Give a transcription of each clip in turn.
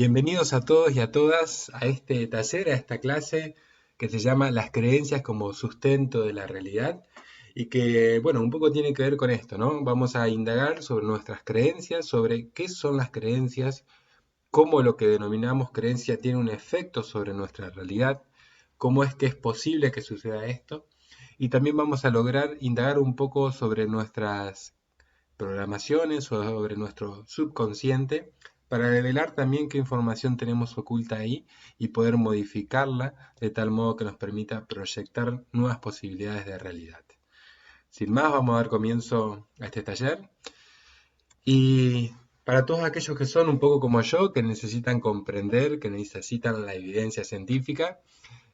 Bienvenidos a todos y a todas a este taller, a esta clase que se llama Las creencias como sustento de la realidad y que, bueno, un poco tiene que ver con esto, ¿no? Vamos a indagar sobre nuestras creencias, sobre qué son las creencias, cómo lo que denominamos creencia tiene un efecto sobre nuestra realidad, cómo es que es posible que suceda esto y también vamos a lograr indagar un poco sobre nuestras programaciones o sobre nuestro subconsciente para develar también qué información tenemos oculta ahí y poder modificarla de tal modo que nos permita proyectar nuevas posibilidades de realidad. Sin más, vamos a dar comienzo a este taller y para todos aquellos que son un poco como yo, que necesitan comprender, que necesitan la evidencia científica,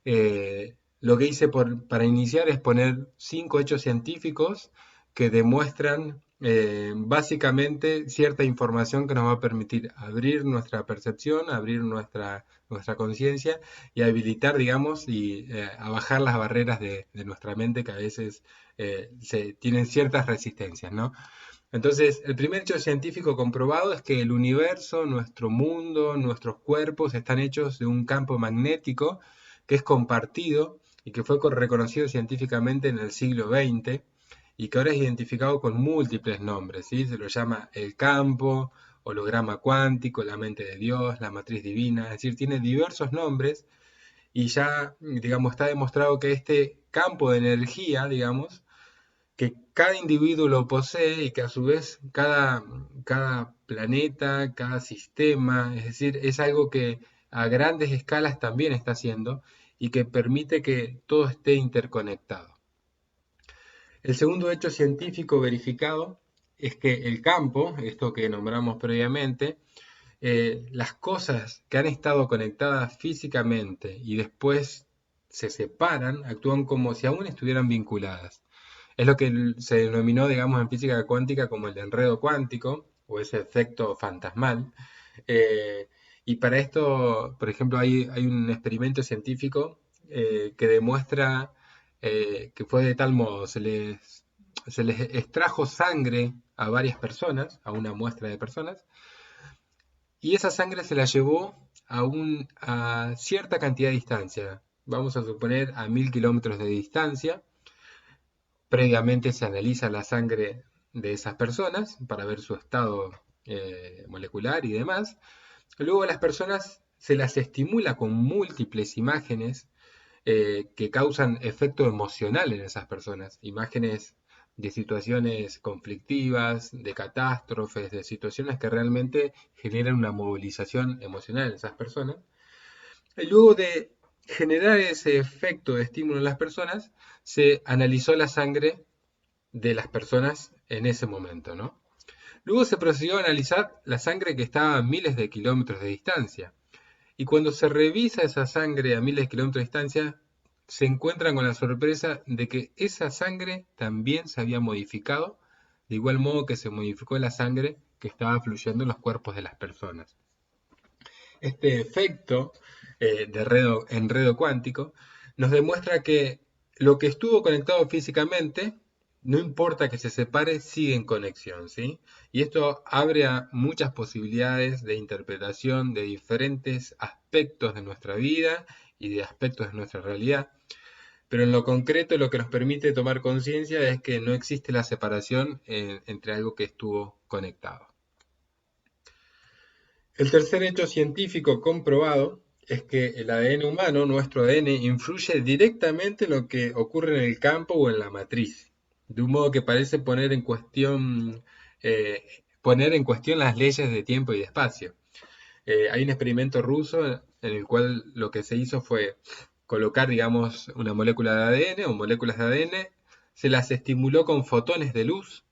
lo que hice para iniciar es poner 5 hechos científicos que demuestran básicamente cierta información que nos va a permitir abrir nuestra percepción, abrir nuestra conciencia y habilitar, digamos, y a bajar las barreras de nuestra mente que a veces tienen ciertas resistencias, ¿no? Entonces, el primer hecho científico comprobado es que el universo, nuestro mundo, nuestros cuerpos están hechos de un campo magnético que es compartido y que fue reconocido científicamente en el siglo XX y que ahora es identificado con múltiples nombres, ¿sí? Se lo llama el campo, holograma cuántico, la mente de Dios, la matriz divina, es decir, tiene diversos nombres y ya, digamos, está demostrado que este campo de energía, digamos, que cada individuo lo posee y que a su vez cada planeta, cada sistema, es decir, es algo que a grandes escalas también está haciendo y que permite que todo esté interconectado. El segundo hecho científico verificado es que el campo, esto que nombramos previamente, las cosas que han estado conectadas físicamente y después se separan, actúan como si aún estuvieran vinculadas. Es lo que se denominó, digamos, en física cuántica como el enredo cuántico o ese efecto fantasmal. Eh, y para esto, por ejemplo, hay un experimento científico que demuestra que fue de tal modo, se les extrajo sangre a varias personas, a una muestra de personas, y esa sangre se la llevó a cierta cantidad de distancia, vamos a suponer a 1000 kilómetros de distancia. Previamente se analiza la sangre de esas personas para ver su estado molecular y demás. Luego a las personas se las estimula con múltiples imágenes que causan efecto emocional en esas personas. Imágenes de situaciones conflictivas, de catástrofes, de situaciones que realmente generan una movilización emocional en esas personas. Y luego de generar ese efecto de estímulo en las personas, se analizó la sangre de las personas en ese momento, ¿no? Luego se procedió a analizar la sangre que estaba a miles de kilómetros de distancia. Y cuando se revisa esa sangre a miles de kilómetros de distancia, se encuentran con la sorpresa de que esa sangre también se había modificado, de igual modo que se modificó la sangre que estaba fluyendo en los cuerpos de las personas. Este efecto de enredo cuántico nos demuestra que lo que estuvo conectado físicamente, no importa que se separe, sigue en conexión, ¿sí? Y esto abre a muchas posibilidades de interpretación de diferentes aspectos de nuestra vida y de aspectos de nuestra realidad. Pero en lo concreto lo que nos permite tomar conciencia es que no existe la separación entre algo que estuvo conectado. El tercer hecho científico comprobado es que el ADN humano, nuestro ADN, influye directamente en lo que ocurre en el campo o en la matriz, de un modo que parece poner en cuestión las leyes de tiempo y de espacio. Hay un experimento ruso en el cual lo que se hizo fue colocar, digamos, una molécula de ADN o moléculas de ADN, se las estimuló con fotones de luz,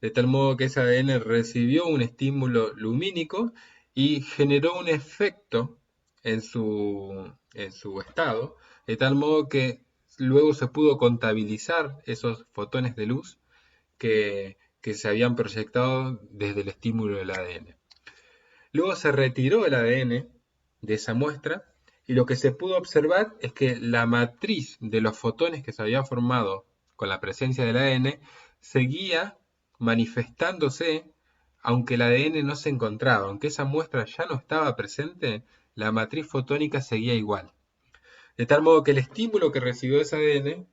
de tal modo que ese ADN recibió un estímulo lumínico y generó un efecto en su estado, de tal modo que luego se pudo contabilizar esos fotones de luz que se habían proyectado desde el estímulo del ADN. Luego se retiró el ADN de esa muestra y lo que se pudo observar es que la matriz de los fotones que se había formado con la presencia del ADN seguía manifestándose aunque el ADN no se encontraba, aunque esa muestra ya no estaba presente, la matriz fotónica seguía igual. De tal modo que el estímulo que recibió ese ADN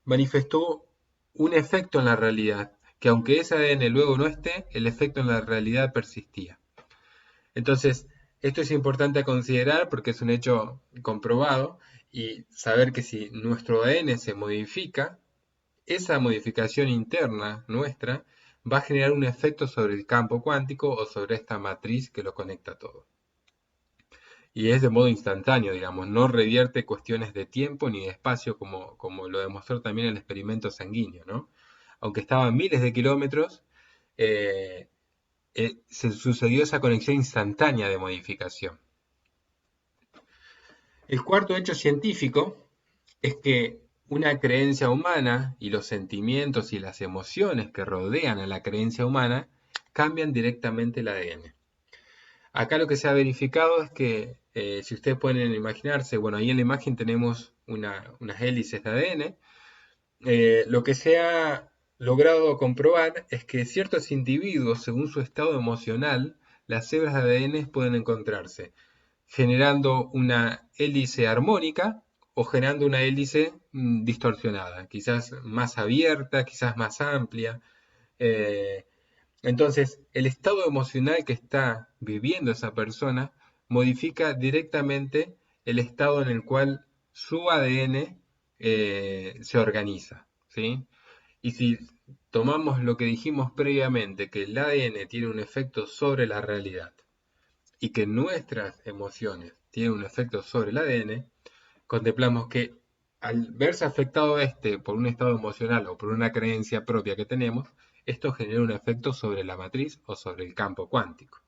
manifestó un efecto en la realidad, que aunque ese ADN luego no esté, el efecto en la realidad persistía. Entonces, esto es importante a considerar porque es un hecho comprobado y saber que si nuestro ADN se modifica, esa modificación interna nuestra va a generar un efecto sobre el campo cuántico o sobre esta matriz que lo conecta todo. Y es de modo instantáneo, digamos, no revierte cuestiones de tiempo ni de espacio como lo demostró también el experimento sanguíneo, ¿no? Aunque estaba a miles de kilómetros, eh, se sucedió esa conexión instantánea de modificación. El cuarto hecho científico es que una creencia humana y los sentimientos y las emociones que rodean a la creencia humana cambian directamente el ADN. Acá lo que se ha verificado es que, si ustedes pueden imaginarse, bueno, ahí en la imagen tenemos unas hélices de ADN. Lo que se ha logrado comprobar es que ciertos individuos, según su estado emocional, las hebras de ADN pueden encontrarse generando una hélice armónica o generando una hélice distorsionada, quizás más abierta, quizás más amplia. Eh, entonces, el estado emocional que está viviendo esa persona modifica directamente el estado en el cual su ADN se organiza, ¿sí? Y si tomamos lo que dijimos previamente, que el ADN tiene un efecto sobre la realidad y que nuestras emociones tienen un efecto sobre el ADN, contemplamos que al verse afectado por un estado emocional o por una creencia propia que tenemos, esto genera un efecto sobre la matriz o sobre el campo cuántico.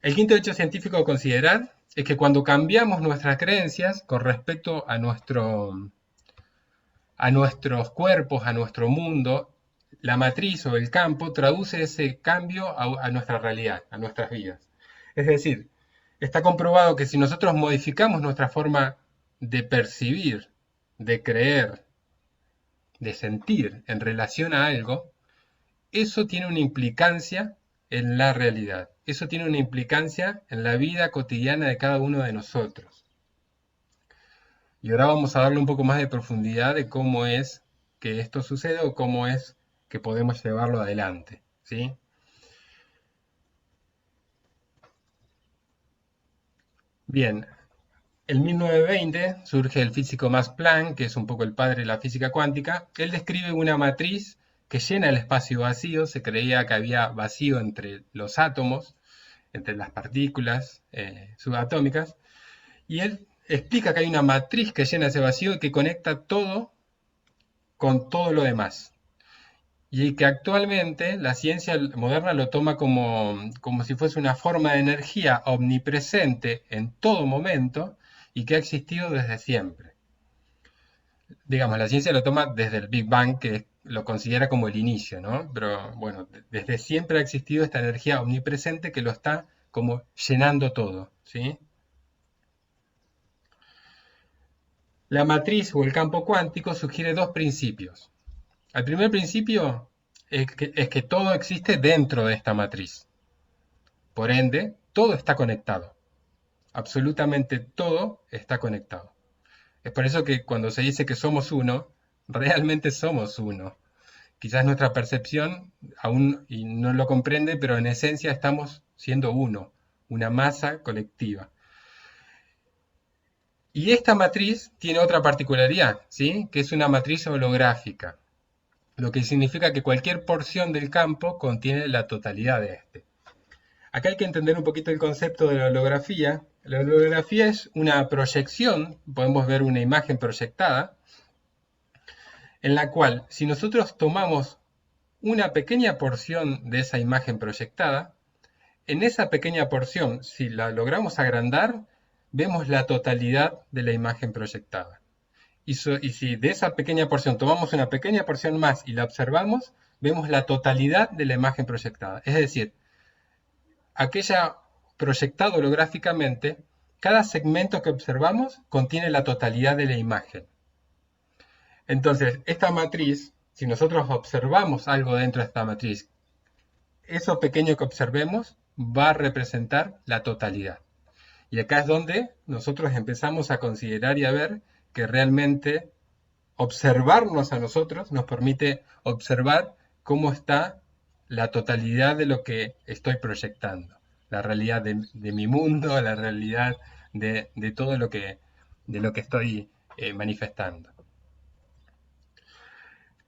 El quinto hecho científico a considerar es que cuando cambiamos nuestras creencias con respecto a nuestros cuerpos, a nuestro mundo, la matriz o el campo traduce ese cambio a nuestra realidad, a nuestras vidas. Es decir, está comprobado que si nosotros modificamos nuestra forma de percibir, de creer, de sentir en relación a algo, eso tiene una implicancia en la realidad. Eso tiene una implicancia en la vida cotidiana de cada uno de nosotros. Y ahora vamos a darle un poco más de profundidad de cómo es que esto sucede o cómo es que podemos llevarlo adelante, ¿sí? Bien, en 1920 surge el físico Max Planck, que es un poco el padre de la física cuántica. Él describe una matriz que llena el espacio vacío. Se creía que había vacío entre los átomos, entre las partículas subatómicas. Y él explica que hay una matriz que llena ese vacío y que conecta todo con todo lo demás. Y que actualmente la ciencia moderna lo toma como si fuese una forma de energía omnipresente en todo momento y que ha existido desde siempre. Digamos, la ciencia lo toma desde el Big Bang, que lo considera como el inicio, ¿no? Pero bueno, desde siempre ha existido esta energía omnipresente que lo está como llenando todo, ¿sí? La matriz o el campo cuántico sugiere dos principios. El primer principio es que todo existe dentro de esta matriz. Por ende, todo está conectado. Absolutamente todo está conectado. Es por eso que cuando se dice que somos uno, realmente somos uno. Quizás nuestra percepción aún y no lo comprende, pero en esencia estamos siendo uno, una masa colectiva. Y esta matriz tiene otra particularidad, ¿sí? Que es una matriz holográfica, lo que significa que cualquier porción del campo contiene la totalidad de este. Acá hay que entender un poquito el concepto de la holografía. La holografía es una proyección, podemos ver una imagen proyectada, en la cual si nosotros tomamos una pequeña porción de esa imagen proyectada, en esa pequeña porción, si la logramos agrandar, vemos la totalidad de la imagen proyectada. Y si de esa pequeña porción tomamos una pequeña porción más y la observamos, vemos la totalidad de la imagen proyectada. Es decir, aquella proyectada holográficamente, cada segmento que observamos contiene la totalidad de la imagen. Entonces, esta matriz si nosotros observamos algo dentro de esta matriz, eso pequeño que observemos va a representar la totalidad. Y acá es donde nosotros empezamos a considerar y a ver que realmente observarnos a nosotros nos permite observar cómo está la totalidad de lo que estoy proyectando, la realidad de mi mundo, la realidad de todo de lo que estoy manifestando.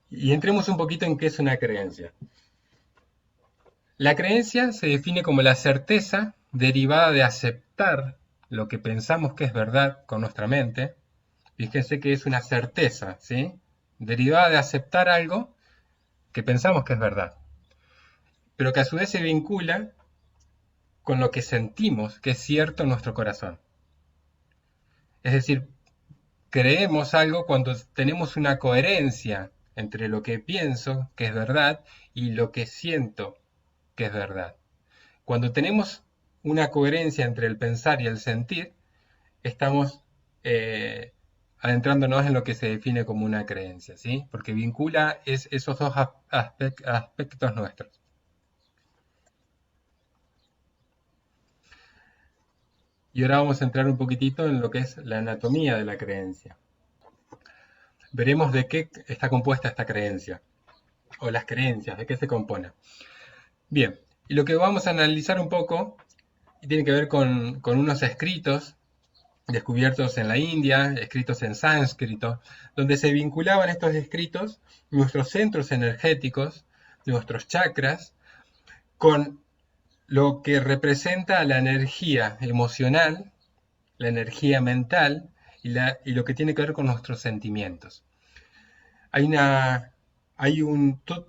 Y entremos un poquito en qué es una creencia. La creencia se define como la certeza derivada de aceptar lo que pensamos que es verdad con nuestra mente. Fíjense que es una certeza, ¿sí? Derivada de aceptar algo que pensamos que es verdad, pero que a su vez se vincula con lo que sentimos que es cierto en nuestro corazón. Es decir, creemos algo cuando tenemos una coherencia entre lo que pienso que es verdad y lo que siento que es verdad. Cuando tenemos una coherencia entre el pensar y el sentir, estamos adentrándonos en lo que se define como una creencia, ¿sí? Porque vincula esos dos aspectos nuestros. Y ahora vamos a entrar un poquitito en lo que es la anatomía de la creencia. Veremos de qué está compuesta esta creencia, o las creencias, de qué se compone. Bien, y lo que vamos a analizar un poco tiene que ver con unos escritos descubiertos en la India, escritos en sánscrito, donde se vinculaban estos escritos nuestros centros energéticos, nuestros chakras, con lo que representa la energía emocional, la energía mental y lo que tiene que ver con nuestros sentimientos.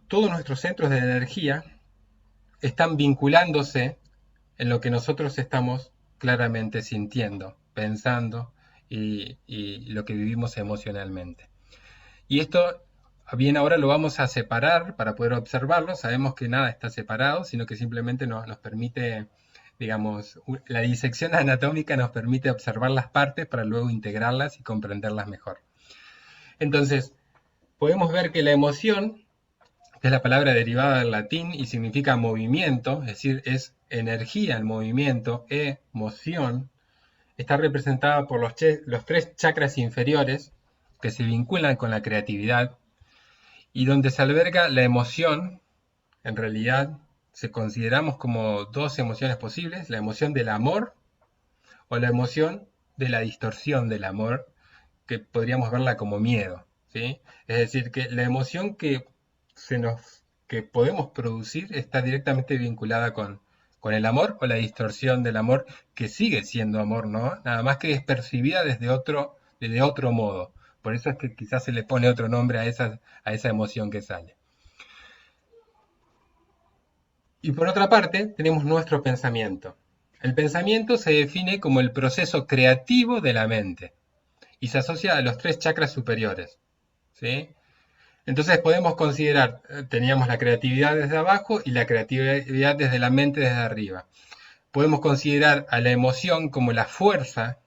Todos nuestros centros de energía están vinculándose en lo que nosotros estamos claramente sintiendo, pensando y lo que vivimos emocionalmente. Y esto, bien ahora lo vamos a separar para poder observarlo. Sabemos que nada está separado, sino que simplemente nos permite, digamos, la disección anatómica nos permite observar las partes para luego integrarlas y comprenderlas mejor. Entonces, podemos ver que la emoción, que es la palabra derivada del latín y significa movimiento, es decir, es energía en movimiento, emoción, está representada por los tres chakras inferiores que se vinculan con la creatividad y donde se alberga la emoción. En realidad se consideramos como dos emociones posibles, la emoción del amor o la emoción de la distorsión del amor, que podríamos verla como miedo, ¿sí? Es decir, que la emoción que podemos producir está directamente vinculada con el amor o la distorsión del amor, que sigue siendo amor, ¿no? Nada más que es percibida desde otro modo. Por eso es que quizás se le pone otro nombre a esa emoción que sale. Y por otra parte, tenemos nuestro pensamiento. El pensamiento se define como el proceso creativo de la mente y se asocia a los tres chakras superiores, ¿sí? Entonces podemos considerar, teníamos la creatividad desde abajo y la creatividad desde la mente desde arriba. Podemos considerar a la emoción como la fuerza,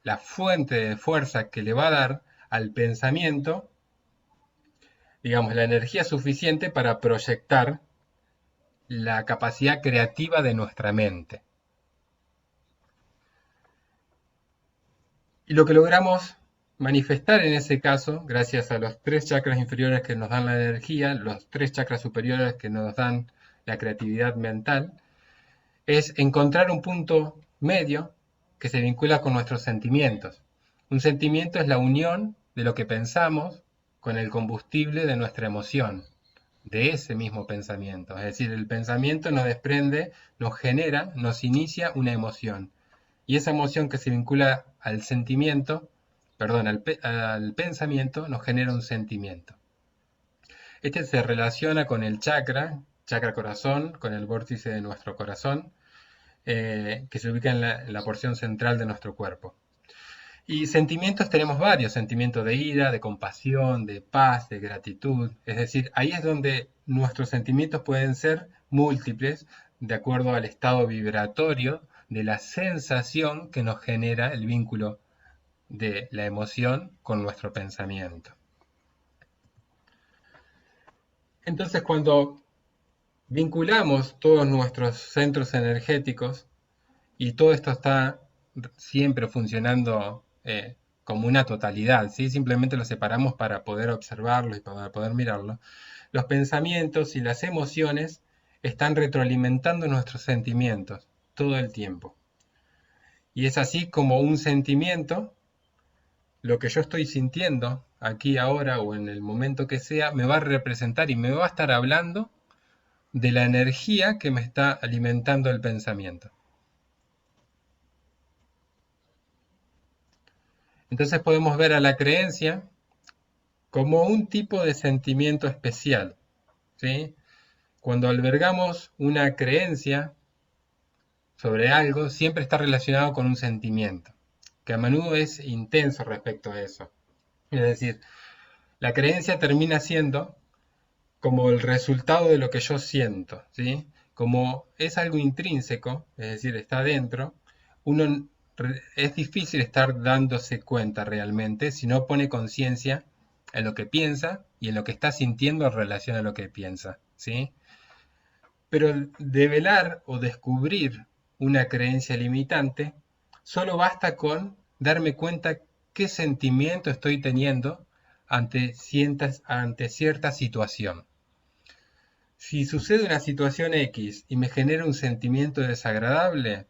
la fuente de fuerza que le va a dar al pensamiento, digamos, la energía suficiente para proyectar la capacidad creativa de nuestra mente. Y lo que logramos manifestar en ese caso, gracias a los tres chakras inferiores que nos dan la energía, los tres chakras superiores que nos dan la creatividad mental, es encontrar un punto medio que se vincula con nuestros sentimientos. Un sentimiento es la unión de lo que pensamos con el combustible de nuestra emoción, de ese mismo pensamiento. Es decir, el pensamiento nos desprende, nos genera, nos inicia una emoción. Y esa emoción que se vincula al sentimiento, perdón, al pensamiento, nos genera un sentimiento. Este se relaciona con el chakra corazón, con el vórtice de nuestro corazón, que se ubica en la porción central de nuestro cuerpo. Y sentimientos tenemos varios, sentimientos de ira, de compasión, de paz, de gratitud. Es decir, ahí es donde nuestros sentimientos pueden ser múltiples de acuerdo al estado vibratorio de la sensación que nos genera el vínculo de la emoción con nuestro pensamiento. Entonces, cuando vinculamos todos nuestros centros energéticos y todo esto está siempre funcionando como una totalidad, ¿sí? Simplemente lo separamos para poder observarlo y para poder mirarlo. Los pensamientos y las emociones están retroalimentando nuestros sentimientos todo el tiempo. Y es así como un sentimiento, lo que yo estoy sintiendo aquí, ahora o en el momento que sea, me va a representar y me va a estar hablando de la energía que me está alimentando el pensamiento. Entonces podemos ver a la creencia como un tipo de sentimiento especial, ¿sí? Cuando albergamos una creencia sobre algo, siempre está relacionado con un sentimiento, que a menudo es intenso respecto a eso. Es decir, la creencia termina siendo como el resultado de lo que yo siento, ¿sí? Como es algo intrínseco, es decir, está dentro, uno es difícil estar dándose cuenta realmente si no pone conciencia en lo que piensa y en lo que está sintiendo en relación a lo que piensa, ¿sí? Pero develar o descubrir una creencia limitante solo basta con darme cuenta qué sentimiento estoy teniendo ante cierta situación. Si sucede una situación X y me genera un sentimiento desagradable,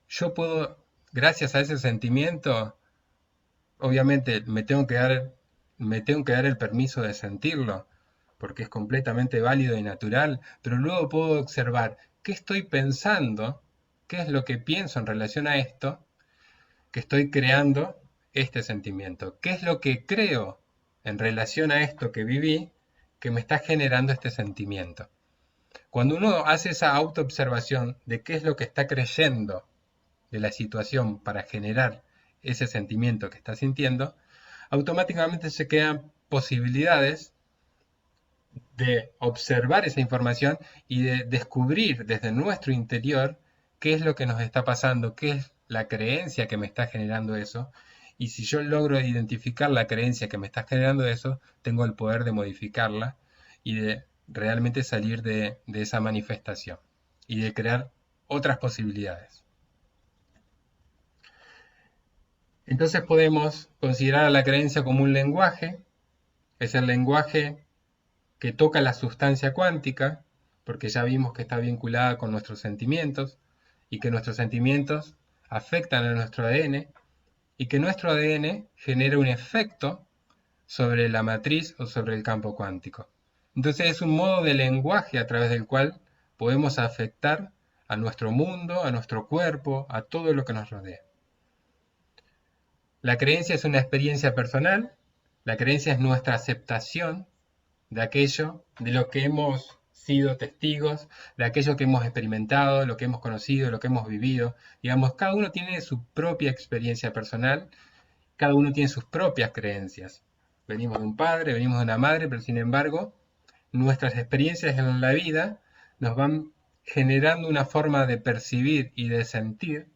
yo puedo, gracias a ese sentimiento, obviamente me tengo que dar el permiso de sentirlo, porque es completamente válido y natural, pero luego puedo observar qué estoy pensando, qué es lo que pienso en relación a esto, que estoy creando este sentimiento, qué es lo que creo en relación a esto que viví, que me está generando este sentimiento. Cuando uno hace esa autoobservación de qué es lo que está creyendo de la situación para generar ese sentimiento que está sintiendo, automáticamente se crean posibilidades de observar esa información y de descubrir desde nuestro interior qué es lo que nos está pasando, qué es la creencia que me está generando eso. Y si yo logro identificar la creencia que me está generando eso, tengo el poder de modificarla y de realmente salir de esa manifestación y de crear otras posibilidades. Entonces podemos considerar a la creencia como un lenguaje, es el lenguaje que toca la sustancia cuántica, porque ya vimos que está vinculada con nuestros sentimientos y que nuestros sentimientos afectan a nuestro ADN y que nuestro ADN genera un efecto sobre la matriz o sobre el campo cuántico. Entonces es un modo de lenguaje a través del cual podemos afectar a nuestro mundo, a nuestro cuerpo, a todo lo que nos rodea. La creencia es una experiencia personal, la creencia es nuestra aceptación de aquello, de lo que hemos sido testigos, de aquello que hemos experimentado, lo que hemos conocido, lo que hemos vivido. Digamos, cada uno tiene su propia experiencia personal, cada uno tiene sus propias creencias. Venimos de un padre, venimos de una madre, pero sin embargo, nuestras experiencias en la vida nos van generando una forma de percibir y de sentir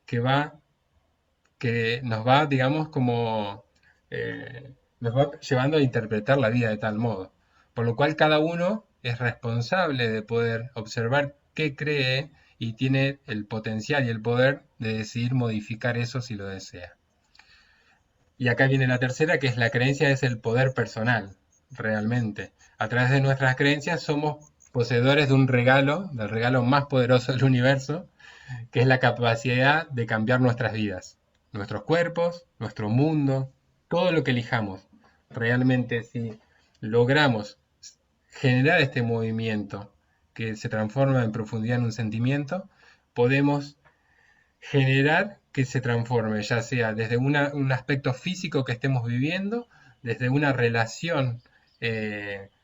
que nos va, digamos, como nos va llevando a interpretar la vida de tal modo. Por lo cual cada uno es responsable de poder observar qué cree y tiene el potencial y el poder de decidir modificar eso si lo desea. Y acá viene la tercera, que es la creencia es el poder personal, realmente. A través de nuestras creencias somos poseedores de un regalo, del regalo más poderoso del universo, que es la capacidad de cambiar nuestras vidas, nuestros cuerpos, nuestro mundo, todo lo que elijamos. Realmente si logramos generar este movimiento que se transforma en profundidad en un sentimiento, podemos generar que se transforme, ya sea desde un aspecto físico que estemos viviendo, desde una relación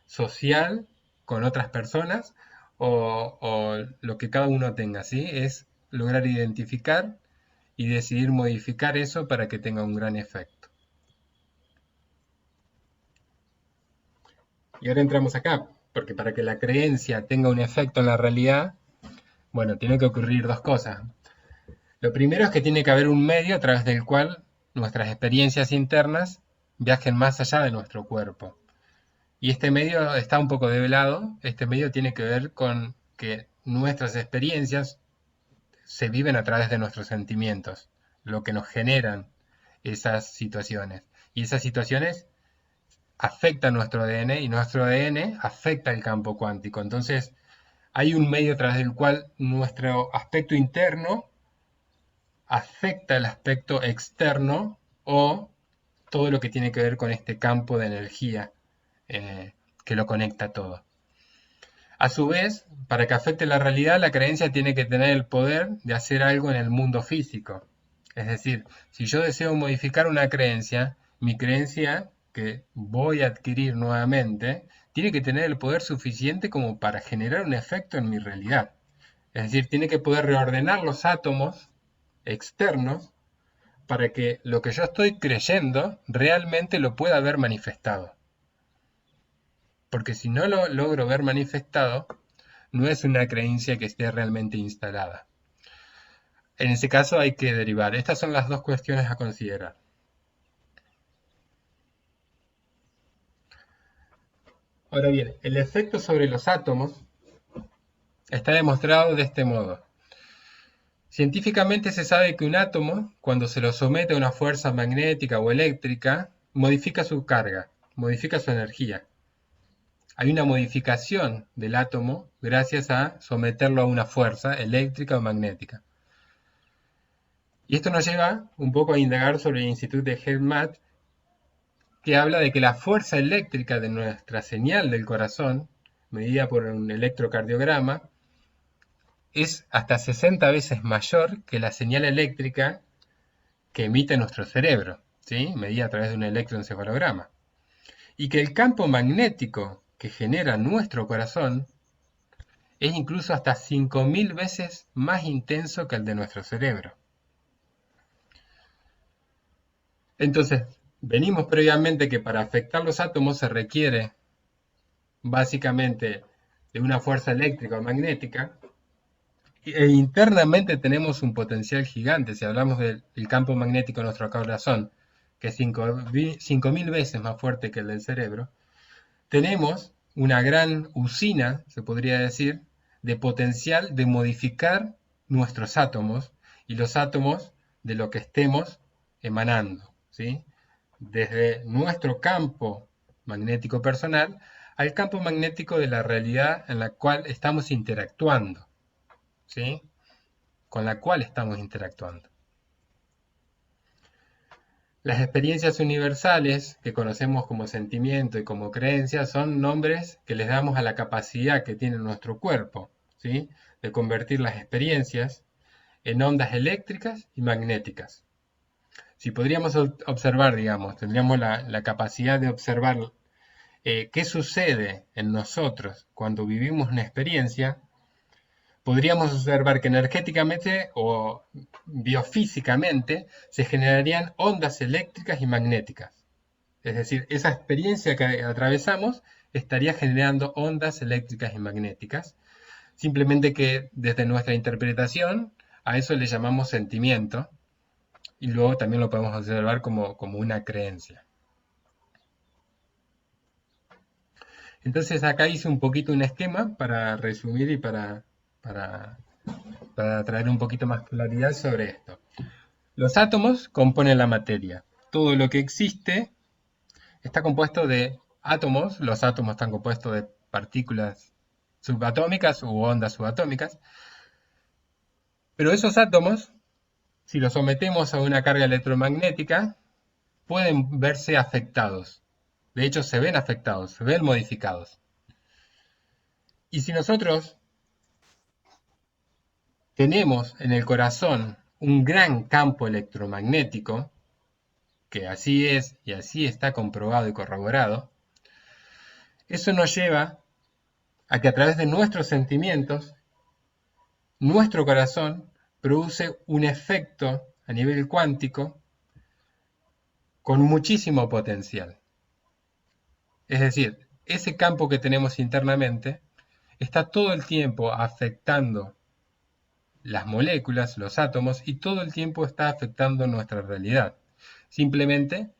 social con otras personas o lo que cada uno tenga, ¿sí? Es lograr identificar y decidir modificar eso para que tenga un gran efecto. Y ahora entramos acá, porque para que la creencia tenga un efecto en la realidad, bueno, tiene que ocurrir dos cosas. Lo primero es que tiene que haber un medio a través del cual nuestras experiencias internas viajen más allá de nuestro cuerpo Y este medio está un poco develado. Este medio tiene que ver con que nuestras experiencias se viven a través de nuestros sentimientos, lo que nos generan esas situaciones. Y esas situaciones afectan nuestro ADN y nuestro ADN afecta el campo cuántico. Entonces, hay un medio a través del cual nuestro aspecto interno afecta el aspecto externo o todo lo que tiene que ver con este campo de energía que lo conecta todo. A su vez, para que afecte la realidad, la creencia tiene que tener el poder de hacer algo en el mundo físico. Es decir, si yo deseo modificar una creencia, mi creencia que voy a adquirir nuevamente, tiene que tener el poder suficiente como para generar un efecto en mi realidad. Es decir, tiene que poder reordenar los átomos externos para que lo que yo estoy creyendo realmente lo pueda ver manifestado. Porque si no lo logro ver manifestado, no es una creencia que esté realmente instalada. En ese caso hay que derivar. Estas son las dos cuestiones a considerar. Ahora bien, el efecto sobre los átomos está demostrado de este modo. Científicamente se sabe que un átomo, cuando se lo somete a una fuerza magnética o eléctrica, modifica su carga, modifica su energía. Hay una modificación del átomo gracias a someterlo a una fuerza eléctrica o magnética. Y esto nos lleva un poco a indagar sobre el Instituto de Fermat, que habla de que la fuerza eléctrica de nuestra señal del corazón, medida por un electrocardiograma, es hasta 60 veces mayor que la señal eléctrica que emite nuestro cerebro, ¿sí? Medida a través de un electroencefalograma. Y que el campo magnético que genera nuestro corazón es incluso hasta 5000 veces más intenso que el de nuestro cerebro. Entonces, venimos previamente que para afectar los átomos se requiere básicamente de una fuerza eléctrica o magnética, e internamente tenemos un potencial gigante. Si hablamos del campo magnético de nuestro corazón, que es 5000 veces más fuerte que el del cerebro, tenemos una gran usina, se podría decir, de potencial de modificar nuestros átomos y los átomos de lo que estemos emanando, ¿sí? Desde nuestro campo magnético personal al campo magnético de la realidad en la cual estamos interactuando, ¿sí? Con la cual estamos interactuando. Las experiencias universales que conocemos como sentimiento y como creencia son nombres que les damos a la capacidad que tiene nuestro cuerpo, ¿sí? De convertir las experiencias en ondas eléctricas y magnéticas. Si podríamos observar, digamos, tendríamos la capacidad de observar qué sucede en nosotros cuando vivimos una experiencia, podríamos observar que energéticamente o biofísicamente se generarían ondas eléctricas y magnéticas. Es decir, esa experiencia que atravesamos estaría generando ondas eléctricas y magnéticas. Simplemente que desde nuestra interpretación a eso le llamamos sentimiento y luego también lo podemos observar como una creencia. Entonces acá hice un poquito un esquema para resumir y para traer un poquito más claridad sobre esto. Los átomos componen la materia. Todo lo que existe está compuesto de átomos. Los átomos están compuestos de partículas subatómicas u ondas subatómicas. Pero esos átomos, si los sometemos a una carga electromagnética, pueden verse afectados. De hecho, se ven afectados, se ven modificados. Y si nosotros tenemos en el corazón un gran campo electromagnético, que así es y así está comprobado y corroborado, eso nos lleva a que a través de nuestros sentimientos, nuestro corazón produce un efecto a nivel cuántico con muchísimo potencial. Es decir, ese campo que tenemos internamente está todo el tiempo afectando las moléculas, los átomos, y todo el tiempo está afectando nuestra realidad. Simplemente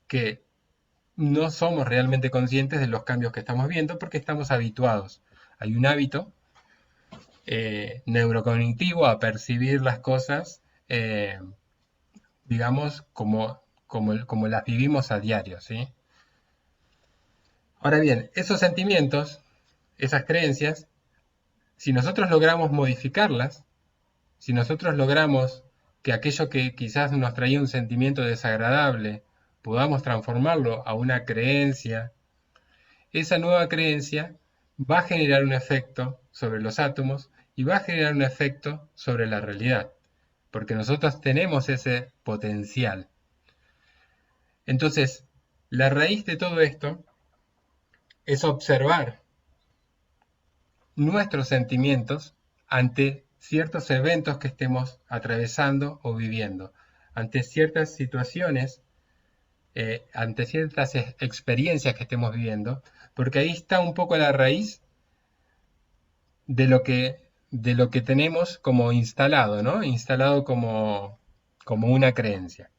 que no somos realmente conscientes de los cambios que estamos viendo porque estamos habituados. Hay un hábito neurocognitivo a percibir las cosas, digamos, como las vivimos a diario, ¿sí? Ahora bien, esos sentimientos, esas creencias, si nosotros logramos modificarlas, si nosotros logramos que aquello que quizás nos traía un sentimiento desagradable, podamos transformarlo a una creencia, esa nueva creencia va a generar un efecto sobre los átomos y va a generar un efecto sobre la realidad, porque nosotros tenemos ese potencial. Entonces, la raíz de todo esto es observar nuestros sentimientos ante ciertos eventos que estemos atravesando o viviendo, ante ciertas situaciones, ante ciertas experiencias que estemos viviendo, porque ahí está un poco la raíz de lo que tenemos como instalado, ¿no? Instalado como una creencia.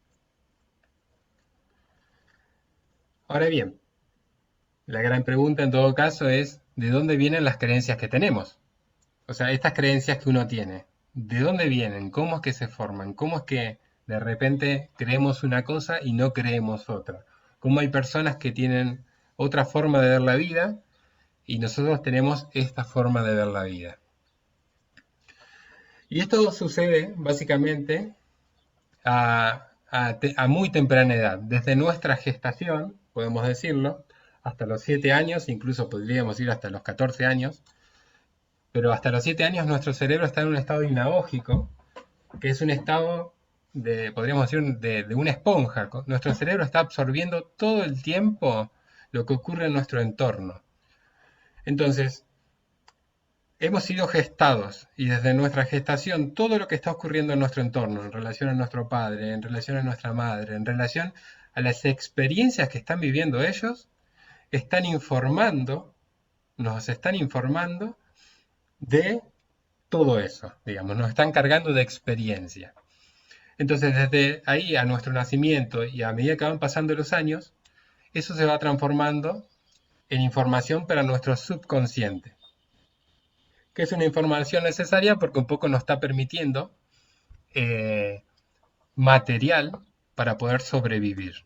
Ahora bien, la gran pregunta en todo caso es, ¿de dónde vienen las creencias que tenemos? O sea, estas creencias que uno tiene, ¿de dónde vienen? ¿Cómo es que se forman? ¿Cómo es que de repente creemos una cosa y no creemos otra? ¿Cómo hay personas que tienen otra forma de ver la vida y nosotros tenemos esta forma de ver la vida? Y esto sucede básicamente a muy temprana edad, desde nuestra gestación, podemos decirlo, hasta los 7 años, incluso podríamos ir hasta los 14 años, pero hasta los 7 años nuestro cerebro está en un estado hipnagógico, que es un estado podríamos decir, de una esponja. Nuestro cerebro está absorbiendo todo el tiempo lo que ocurre en nuestro entorno. Entonces, hemos sido gestados y desde nuestra gestación todo lo que está ocurriendo en nuestro entorno, en relación a nuestro padre, en relación a nuestra madre, en relación a las experiencias que están viviendo ellos, están informando, nos están informando de todo eso, digamos, nos están cargando de experiencia. Entonces, desde ahí a nuestro nacimiento y a medida que van pasando los años, eso se va transformando en información para nuestro subconsciente, que es una información necesaria porque un poco nos está permitiendo eh, material para poder sobrevivir.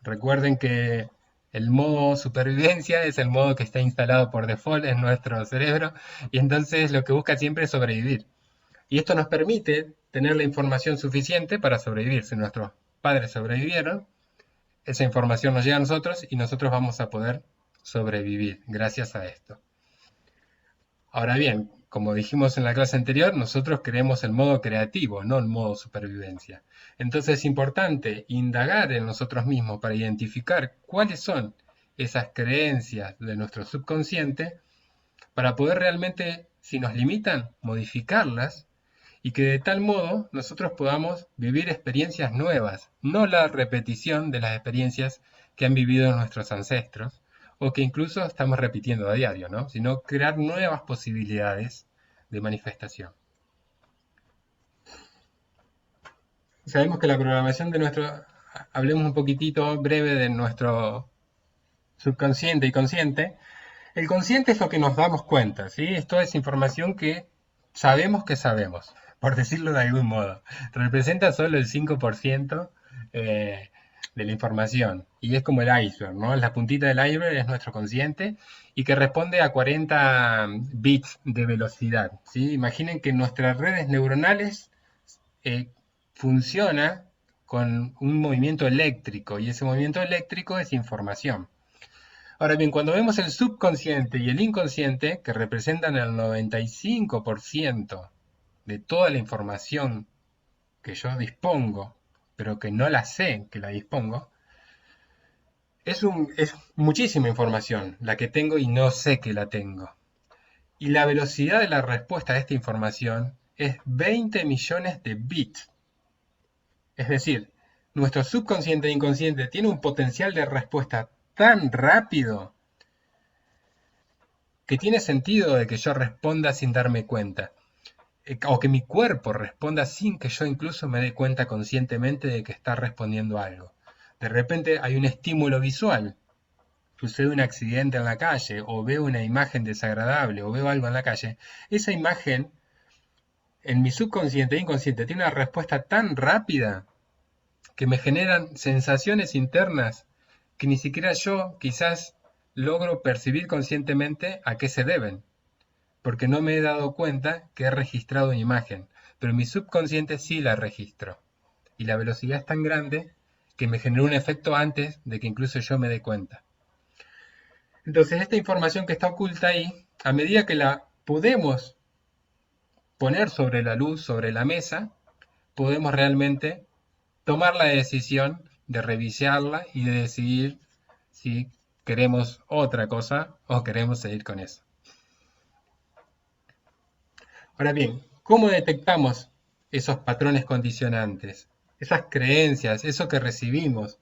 Recuerden que el modo supervivencia es el modo que está instalado por default en nuestro cerebro y entonces lo que busca siempre es sobrevivir. Y esto nos permite tener la información suficiente para sobrevivir. Si nuestros padres sobrevivieron, esa información nos llega a nosotros y nosotros vamos a poder sobrevivir gracias a esto. Ahora bien, como dijimos en la clase anterior, nosotros queremos el modo creativo, no el modo supervivencia. Entonces es importante indagar en nosotros mismos para identificar cuáles son esas creencias de nuestro subconsciente para poder realmente, si nos limitan, modificarlas y que de tal modo nosotros podamos vivir experiencias nuevas, no la repetición de las experiencias que han vivido nuestros ancestros o que incluso estamos repitiendo a diario, ¿no? Sino crear nuevas posibilidades de manifestación. Sabemos que la programación de hablemos un poquitito breve de nuestro subconsciente y consciente. El consciente es lo que nos damos cuenta, ¿sí? Esto es información que sabemos, por decirlo de algún modo. Representa solo el 5% de la información y es como el iceberg, ¿no? La puntita del iceberg es nuestro consciente y que responde a 40 bits de velocidad, ¿sí? Imaginen que nuestras redes neuronales eh, funciona con un movimiento eléctrico y ese movimiento eléctrico es información. Ahora bien, cuando vemos el subconsciente y el inconsciente, que representan el 95% de toda la información que yo dispongo, pero que no la sé que la dispongo, es muchísima información la que tengo y no sé que la tengo. Y la velocidad de la respuesta a esta información es 20 millones de bits. Es decir, nuestro subconsciente e inconsciente tiene un potencial de respuesta tan rápido que tiene sentido de que yo responda sin darme cuenta, o que mi cuerpo responda sin que yo incluso me dé cuenta conscientemente de que está respondiendo a algo. De repente hay un estímulo visual, sucede un accidente en la calle, o veo una imagen desagradable, o veo algo en la calle. Esa imagen, en mi subconsciente e inconsciente, tiene una respuesta tan rápida que me generan sensaciones internas que ni siquiera yo quizás logro percibir conscientemente a qué se deben, porque no me he dado cuenta que he registrado una imagen, pero mi subconsciente sí la registro. Y la velocidad es tan grande que me generó un efecto antes de que incluso yo me dé cuenta. Entonces, esta información que está oculta ahí, a medida que la podemos poner sobre la luz, sobre la mesa, podemos realmente tomar la decisión de revisarla y de decidir si queremos otra cosa o queremos seguir con eso. Ahora bien, ¿cómo detectamos esos patrones condicionantes, esas creencias, eso que recibimos?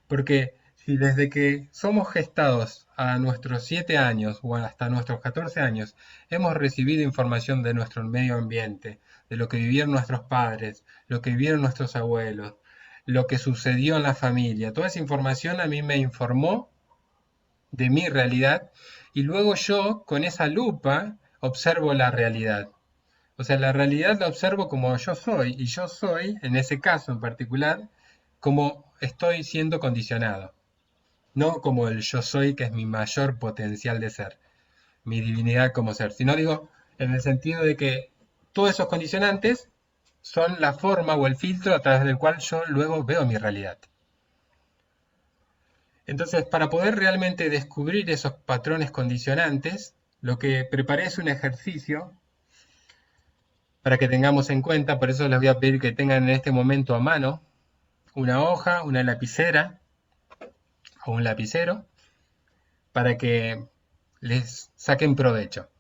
Porque si desde que somos gestados a nuestros 7 años o hasta nuestros 14 años hemos recibido información de nuestro medio ambiente, de lo que vivieron nuestros padres, lo que vivieron nuestros abuelos, lo que sucedió en la familia, toda esa información a mí me informó de mi realidad y luego yo con esa lupa observo la realidad. O sea, la realidad la observo como yo soy y yo soy, en ese caso en particular, como estoy siendo condicionado. No como el yo soy, que es mi mayor potencial de ser, mi divinidad como ser, sino digo en el sentido de que todos esos condicionantes son la forma o el filtro a través del cual yo luego veo mi realidad. Entonces, para poder realmente descubrir esos patrones condicionantes, lo que preparé es un ejercicio para que tengamos en cuenta, por eso les voy a pedir que tengan en este momento a mano una hoja, una lapicera o un lapicero, para que les saquen provecho.